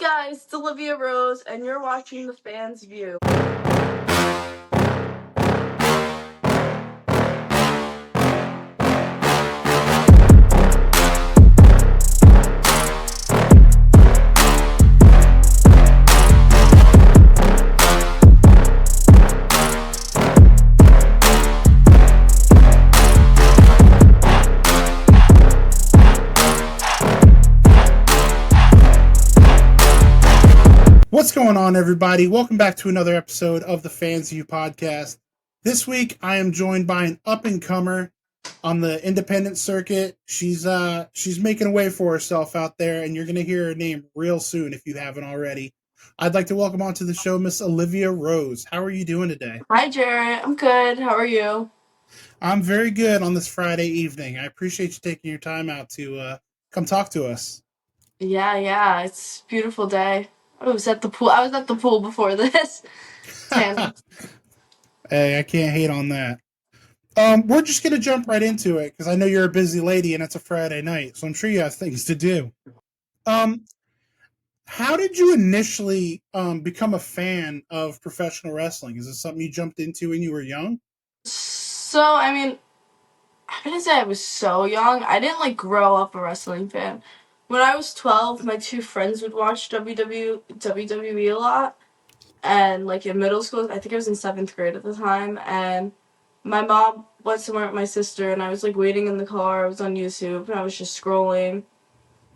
guys, it's Alivia Rose, and you're watching The Fans View. What's going on, everybody? Welcome back to another episode of the Fansview podcast. This week, I am joined by an up-and-comer on the independent circuit. She's making a way for herself out there, and you're going to hear her name real soon if you haven't already. I'd like to welcome onto the show Miss Alivia Rose. How are you doing today? Hi, Jared. I'm good. How are you? I'm very good on this Friday evening. I appreciate you taking your time out to come talk to us. Yeah. It's a beautiful day. I was at the pool before this. Hey, I can't hate on that. We're just going to jump right into it because I know you're a busy lady and it's a Friday night, so I'm sure you have things to do. How did you initially become a fan of professional wrestling? Is this something you jumped into when you were young? So, I'm gonna say I was so young. I didn't grow up a wrestling fan. When I was 12, my two friends would watch WWE a lot. And in middle school, I think I was in 7th grade at the time, and my mom went somewhere with my sister, and I was waiting in the car. I was on YouTube, and I was just scrolling,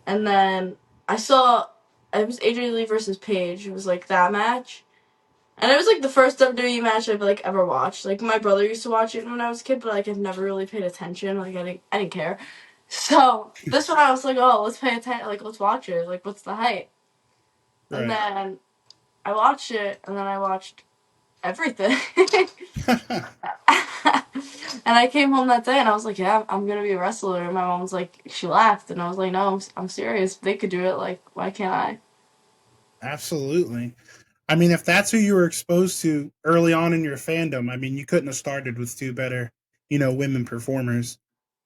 and then I saw it was AJ Lee versus Paige. It was that match, and it was the first WWE match I've ever watched. My brother used to watch it when I was a kid, but I've never really paid attention. I didn't care. So this one I was oh, let's pay attention. Let's watch it. What's the hype? Right. And then I watched it, and then I watched everything. And I came home that day and I was yeah, I'm gonna be a wrestler. And my mom was she laughed, and I was no, I'm serious. If they could do it, why can't I? Absolutely. I mean, if that's who you were exposed to early on in your fandom, I mean, you couldn't have started with two better, women performers.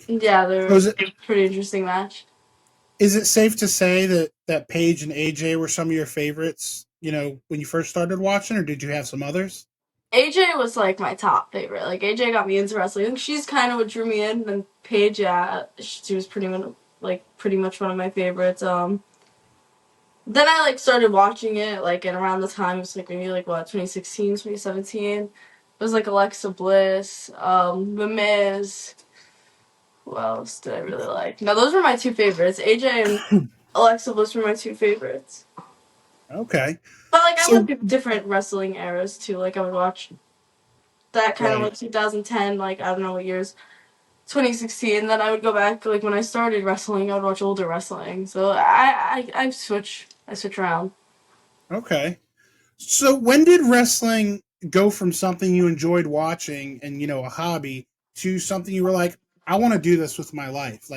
Yeah, there was a pretty interesting match. Is it safe to say that Paige and AJ were some of your favorites, when you first started watching, or did you have some others? AJ was my top favorite. AJ got me into wrestling. I think she's kind of what drew me in. And Paige, yeah, she was pretty much one of my favorites. Then I started watching it and around the time it was maybe 2016, 2017. It was Alexa Bliss, The Miz. Who else did I really like? No, those were my two favorites. AJ and Alexa Bliss were my two favorites. Okay. But I went different wrestling eras too. I would watch that kind of 2010, I don't know what years, 2016. Then I would go back when I started wrestling. I would watch older wrestling. So I switch around. Okay. So when did wrestling go from something you enjoyed watching and a hobby to something you were I want to do this with my life?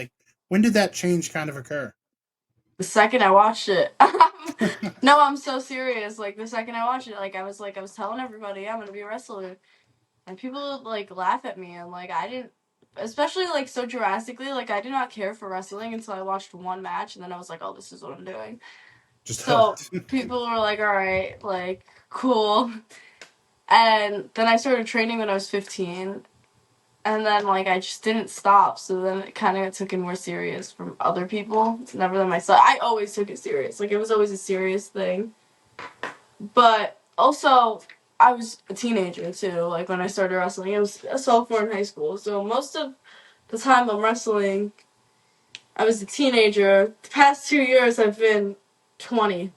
When did that change kind of occur? The second I watched it. No, I'm so serious. The second I watched it, I was telling everybody I'm gonna be a wrestler, and people would laugh at me, and I didn't, especially so drastically. I did not care for wrestling until I watched one match, and then I was oh, this is what I'm doing. So people were all right, cool. And then I started training when I was 15. And then, I just didn't stop. So then it kind of took it more serious from other people. Never than myself. I always took it serious. It was always a serious thing. But also, I was a teenager, too. When I started wrestling, I was a sophomore in high school. So most of the time I'm wrestling, I was a teenager. The past 2 years, I've been 20.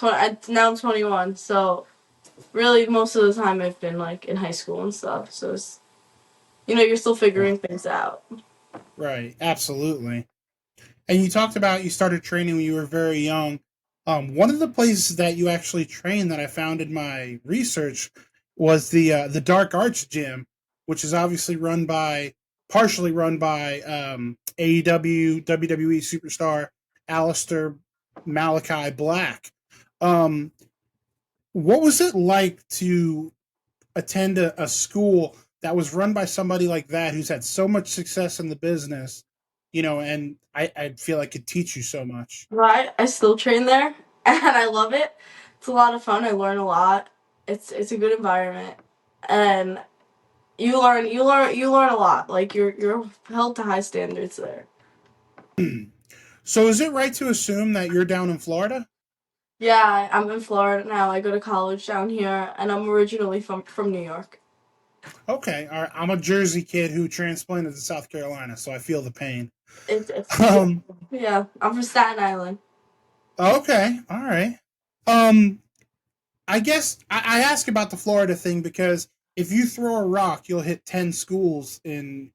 Now I'm 21. So really, most of the time I've been, in high school and stuff. So it's, you're still figuring things out. Right, absolutely. And you talked about you started training when you were very young. One of the places that you actually trained that I found in my research was the Dark Arts Gym, which is obviously partially run by AEW, WWE superstar Aleister Malachi Black. What was it like to attend a school that was run by somebody like that who's had so much success in the business, and I feel could teach you so much? Right, I still train there. and I love it. It's a lot of fun. I learn a lot. It's a good environment, and you learn a lot. Like you're held to high standards there. So is it right to assume that you're down in Florida? Yeah, I'm in Florida now. I go to college down here, and I'm originally from New York. Okay, all right. I'm a Jersey kid who transplanted to South Carolina, so I feel the pain. It's yeah, Um, yeah. I'm from Staten Island. okay, all right. Um, I guess I ask about the Florida thing because if you throw a rock, you'll hit 10 schools in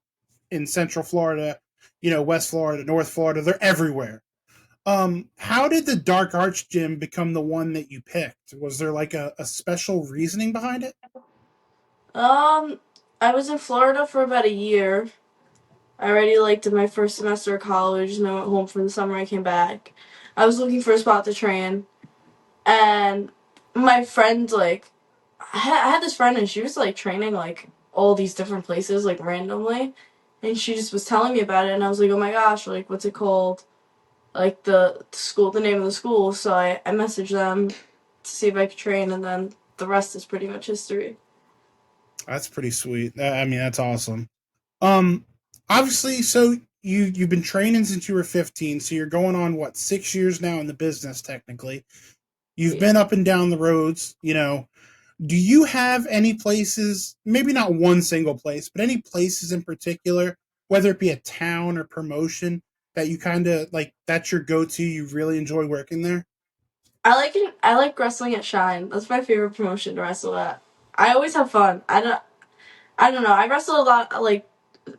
Central Florida, West Florida, North Florida. They're everywhere. How did the Dark Arts gym become the one that you picked? Was there like a special reasoning behind it? Um, I was in Florida for about a year. I already did my first semester of college, and I went home for the summer. I came back. I was looking for a spot to train, and my friend I had this friend, and she was training all these different places randomly, and she just was telling me about it, and I was like, oh my gosh, what's it called? Like the name of the school. So I messaged them to see if I could train, and then the rest is pretty much history. That's pretty sweet. I mean, that's awesome. Um, Obviously, so you've been training since you were 15, so you're going on what 6 years now in the business technically. You've Yeah. been up and down the roads. Do you have any places, maybe not one single place, but any places in particular, whether it be a town or promotion, that you kind of like, that's your go-to, you really enjoy working there? I like it. I like wrestling at Shine. That's my favorite promotion to wrestle at. I always have fun. I don't know. I wrestle a lot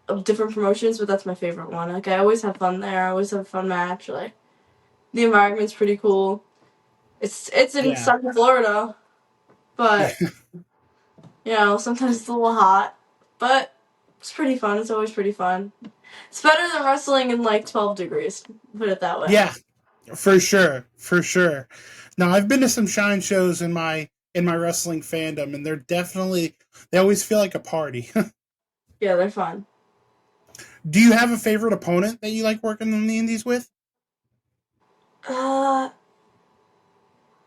of different promotions, but that's my favorite one. Like I always have fun there. I always have a fun match. Like the environment's pretty cool. It's in Yeah. Southern Florida, Yeah. but sometimes it's a little hot. But it's pretty fun. It's always pretty fun. It's better than wrestling in 12 degrees. Put it that way. Yeah, for sure. For sure. Now, I've been to some Shine shows in my wrestling fandom, and they always feel like a party. Yeah, they're fun. Do you have a favorite opponent that you like working in the indies with? Uh,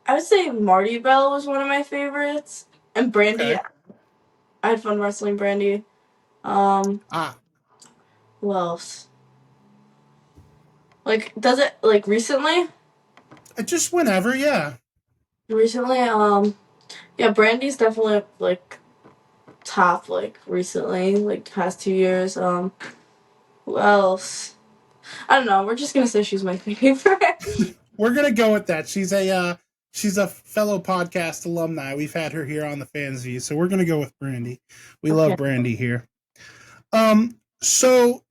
I would say Marty Bell was one of my favorites, and Brandy. Okay. I had fun wrestling Brandy. Um, Ah, who else? Does it recently? just whenever, yeah. Recently, yeah, Brandy's definitely top recently, the past 2 years. Who else? I don't know. We're just gonna say she's my favorite. We're gonna go with that. She's a fellow podcast alumni. We've had her here on the Fans View, so we're gonna go with Brandy. We love Okay. Brandy here. So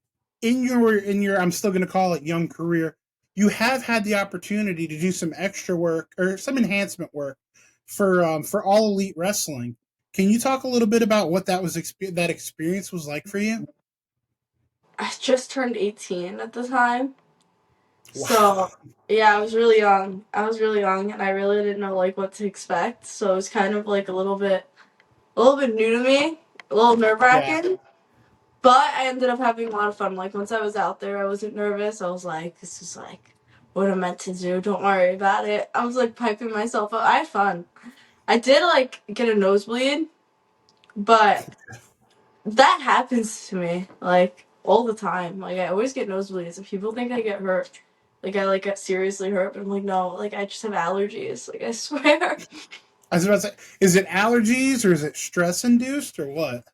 in your I'm still gonna call it young career, you have had the opportunity to do some extra work or some enhancement work for All Elite Wrestling. Can you talk a little bit about what that experience was like for you? I just turned 18 at the time, Wow. so yeah, I was really young. I was really young, and I really didn't know what to expect. So it was kind of a little bit new to me, a little nerve Yeah. wracking. But I ended up having a lot of fun. Once I was out there, I wasn't nervous. I was like, this is what I'm meant to do. Don't worry about it. I was piping myself up. I had fun. I did get a nosebleed, but that happens to me all the time. I always get nosebleeds, and people think I get hurt. I get seriously hurt, but I'm like, no, I just have allergies. I swear. I was about to say, is it allergies or is it stress induced or what?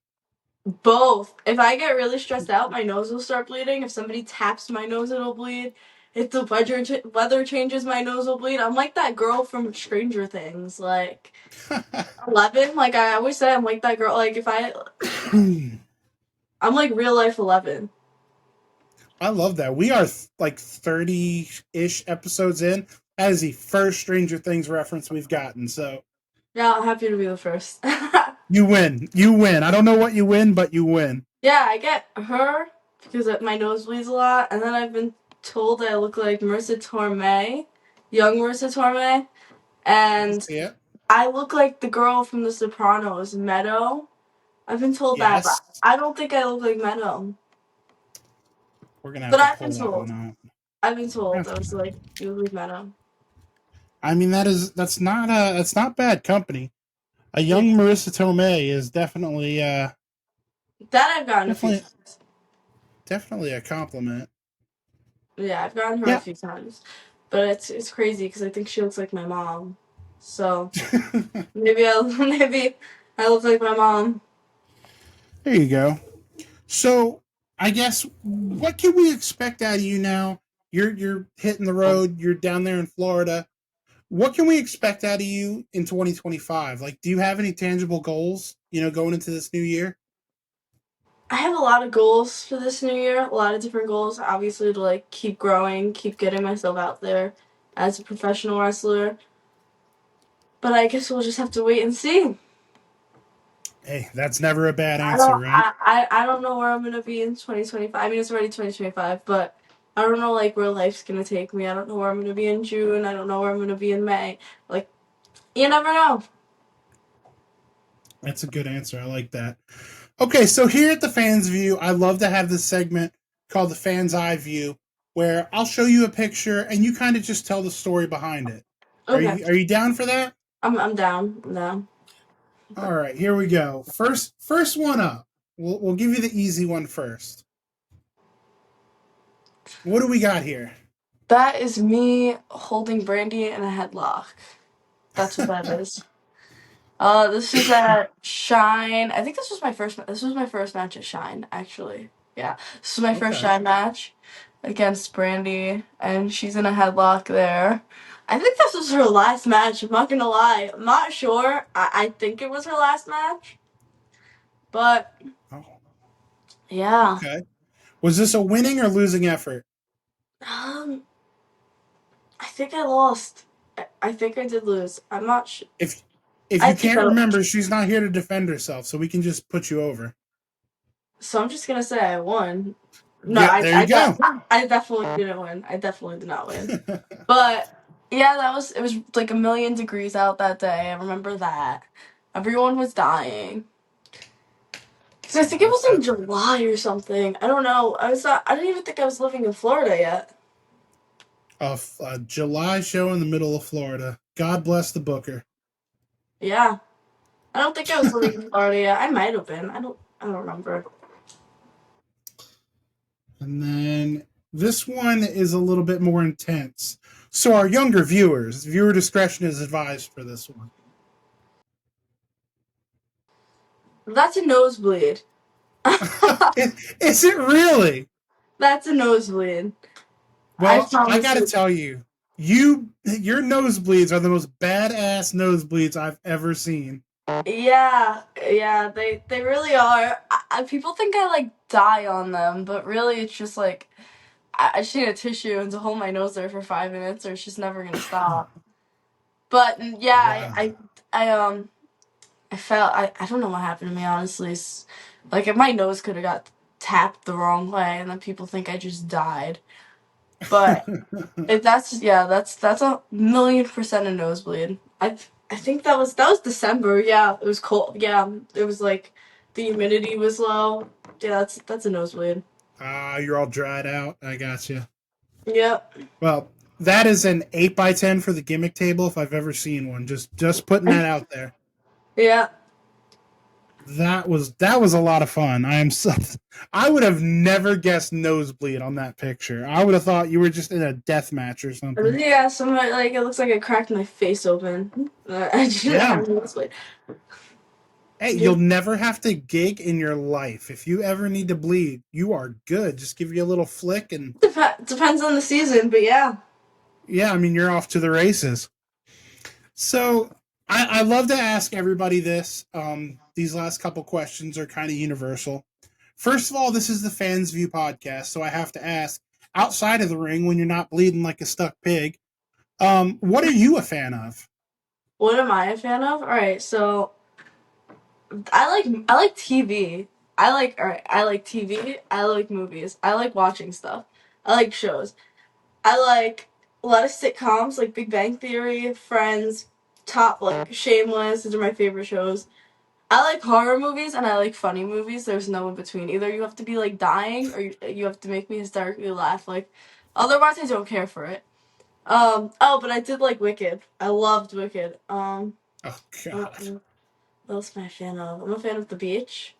Both. If I get really stressed out, my nose will start bleeding. If somebody taps my nose, it'll bleed. If the weather changes, my nose will bleed. I'm like that girl from Stranger Things, 11. I always say, I'm like that girl. I'm like real life 11. I love that. We are like 30-ish episodes in. That is the first Stranger Things reference we've gotten. So Yeah, I'm happy to be the first. you win. You win. I don't know what you win, but you win. Yeah, I get her because my nose bleeds a lot, and then I've been told I look like Marissa Tomei, young Marissa Tomei, I can and see it. I look like the girl from The Sopranos, Meadow. I've been told that, but Yes. I don't think I look like Meadow. We're gonna have But to I've been pull that told. one out. I've been We're told. gonna I have was to, like, you look like Meadow. I mean, that's not bad company. A Yeah, young Marissa Tomei is definitely that I've gotten a few definitely times. definitely a compliment. Yeah, I've gotten her a Yeah. few times, but it's crazy because I think she looks like my mom. So maybe I maybe I look like my mom. There you go. So I guess what can we expect out of you now? You're hitting the road. You're down there in Florida. What can we expect out of you in 2025? Like, do you have any tangible goals? Going into this new year. I have a lot of goals for this new year. A lot of different goals, obviously, to like keep growing, keep getting myself out there as a professional wrestler. But I guess we'll just have to wait and see. Hey, that's never a bad I answer, don't right? I don't know where I'm gonna be in 2025. I mean, it's already 2025, but I don't know like where life's gonna take me. I don't know where I'm gonna be in June. I don't know where I'm gonna be in May. Like, you never know. That's a good answer. I like that. Okay, so here at the Fans View, I love to have this segment called the Fans Eye View, where I'll show you a picture and you kind of just tell the story behind it. Are Okay, you down for that? I'm down. I'm down. All right, here we go. First one up. We'll give you the easy one first. What do we got here? That is me holding Brandy in a headlock. That's what that is. This was at Shine. I think this was my first. This was my first match at Shine, actually. Yeah, this was my first Okay. Shine match against Brandy, and she's in a headlock there. I think this was her last match. I'm not gonna lie. I'm not sure. I think it was her last match, but Oh, yeah. okay. Was this a winning or losing effort? Um, I think I lost. I think I did lose. I'm not sure. If if I you think can't I. remember, she's not here to defend herself, so we can just put you over. So I'm just gonna say I won. No, Yeah, there you go. I definitely didn't win. I definitely did not win. But yeah, it was like a million degrees out that day. I remember that. Everyone was dying. Cause I think it was in That July or something. I don't know. I didn't even think I was living in Florida yet. a July show in the middle of Florida. God bless the booker. Yeah. I don't think I was living in Florida yet. I might have been. I don't remember. And then this one is a little bit more intense. So our younger viewers, viewer discretion is advised for this one. That's a nosebleed. Is it really? That's a nosebleed. I Well, I promise got to you. tell you, your nosebleeds are the most badass nosebleeds I've ever seen. Yeah, yeah, they really are. People think I like die on them, but really it's just like I just need a tissue and to hold my nose there for 5 minutes, or it's just never gonna stop. But yeah, Wow. I felt I don't know what happened to me honestly. Like if my nose could have got tapped the wrong way, and then people think I just died. But if that's yeah, that's a million% a nosebleed. I think that was December. Yeah, it was cold. Yeah, it was like the humidity was low. Yeah, that's a nosebleed. You're all dried out. I got you. Yep. Well, that is an 8x10 for the gimmick table if I've ever seen one. Just putting that out there. Yeah. That was a lot of fun. I would have never guessed nosebleed on that picture. I would have thought you were just in a death match or something. Yeah, somebody like it looks like I cracked my face open. I just Yeah. have a nosebleed. Hey, Yeah. you'll never have to gig in your life. If you ever need to bleed, you are good. Just give you a little flick and Depends on the season, but yeah. yeah, I mean you're off to the races. So I love to ask everybody this. These last couple questions are kind of universal. First of all, this is the Fans View podcast, so I have to ask, outside of the ring, when you're not bleeding like a stuck pig, what are you a fan of? What am I a fan of? All right, so I like TV. I like TV. I like movies. I like watching stuff. I like shows. I like a lot of sitcoms like Big Bang Theory, Friends, Top like Shameless. These are my favorite shows. I like horror movies and I like funny movies. There's no in between. Either you have to be like dying or you have to make me hysterically laugh. Like otherwise I don't care for it. Oh, but I did like Wicked. I loved Wicked. Oh God. What else am I a fan of? I'm a fan of the beach.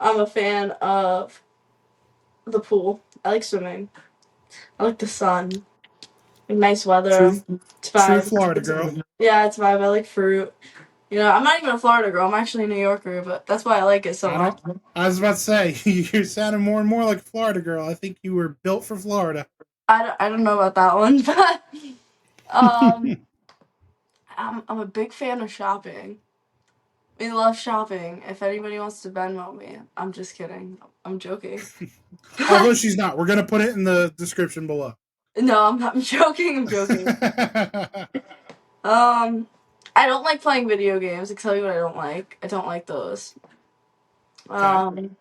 I'm a fan of the pool. I like swimming. I like the sun. Like nice weather. True, It's true vibe. Florida girl. Yeah, it's vibe. I like fruit. You know, I'm not even a Florida girl. I'm actually a New Yorker, but that's why I like it so I much. don't. I was about to say you're sounding more and more like a Florida girl. I think you were built for Florida. I don't know about that one, but um, I'm a big fan of shopping. We love shopping. If anybody wants to Venmo me, I'm just kidding. I'm joking. Although she's not, we're gonna put it in the description below. No, I'm not. I'm joking. I'm joking. Um, I don't like playing video games. I can tell you what I don't like. I don't like those. Okay. Um,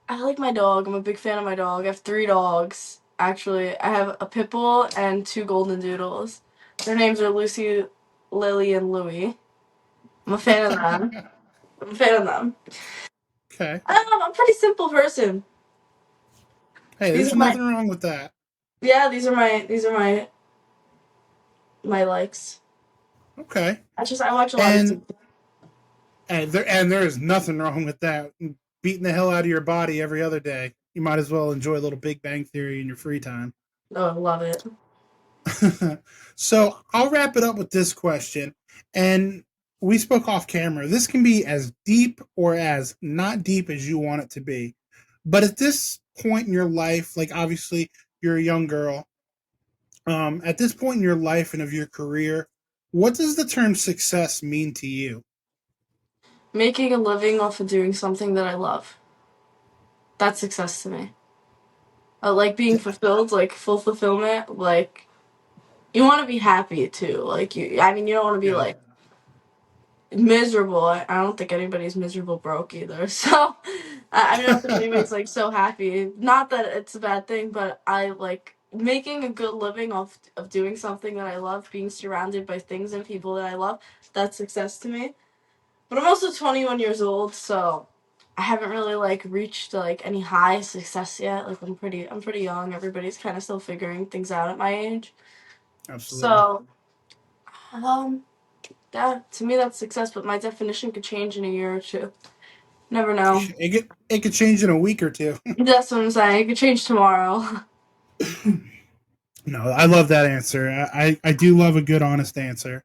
I like my dog. I'm a big fan of my dog. I have 3 dogs. Actually, I have a pit bull and 2 golden doodles. Their names are Lucy, Lily, and Louie. I'm a fan of them. I'm a fan of them. Okay. I'm a pretty simple person. Hey, These there's are my nothing wrong with that. yeah. These are my likes. Okay. I watch a lot of And TV. there is nothing wrong with that. Beating the hell out of your body every other day. You might as well enjoy a little Big Bang Theory in your free time. Oh, I love it. So I'll wrap it up with this question. And we spoke off camera. This can be as deep or as not deep as you want it to be. But at this point in your life, like obviously you're a young girl, at this point in your life and of your career, what does the term success mean to you? Making a living off of doing something that I love. That's success to me. I like being fulfilled, like full fulfillment. Like you want to be happy too. Like you, I mean, you don't want to be Yeah, like miserable. I don't think anybody's miserable broke either. So I don't think anybody's like so happy. Not that it's a bad thing, but I like making a good living off of doing something that I love, being surrounded by things and people that I love. That's success to me. But I'm also 21 years old, so I haven't really like reached like any high success yet. Like I'm pretty young. Everybody's kind of still figuring things out at my age. absolutely. So, um, yeah, to me that's success, but my definition could change in a year or two. Never know. It could change in a week or two. That's what I'm saying. It could change tomorrow. No, I love that answer. I do love a good, honest answer.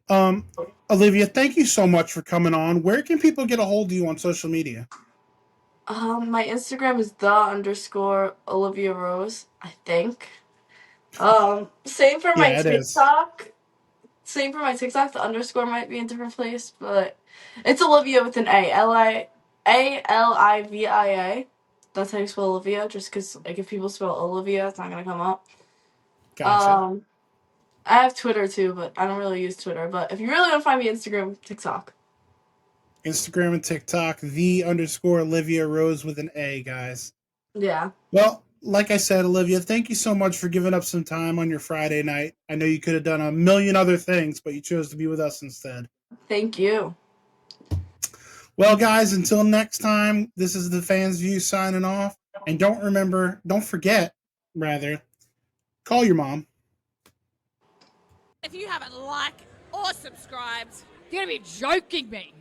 Um, Olivia, thank you so much for coming on. Where can people get a hold of you on social media? My Instagram is the underscore Alivia Rose, I think. Same for my Yeah, it is. TikTok. Same for my TikTok. The underscore might be in a different place, but it's Olivia with an A. Alivia. That's how you spell Olivia. Just because, like, if people spell Olivia, it's not gonna come up. Gotcha. Um, I have Twitter too, but I don't really use Twitter. But if you really want to find me, Instagram, TikTok. Instagram and TikTok, the underscore Olivia Rose with an A, guys. Yeah. Well, like I said, Olivia, thank you so much for giving up some time on your Friday night. I know you could have done a million other things, but you chose to be with us instead. Thank you. Well, guys, until next time, this is the Fans View signing off. And don't forget, rather, call your mom. If you haven't liked or subscribed, you're going to be joking me.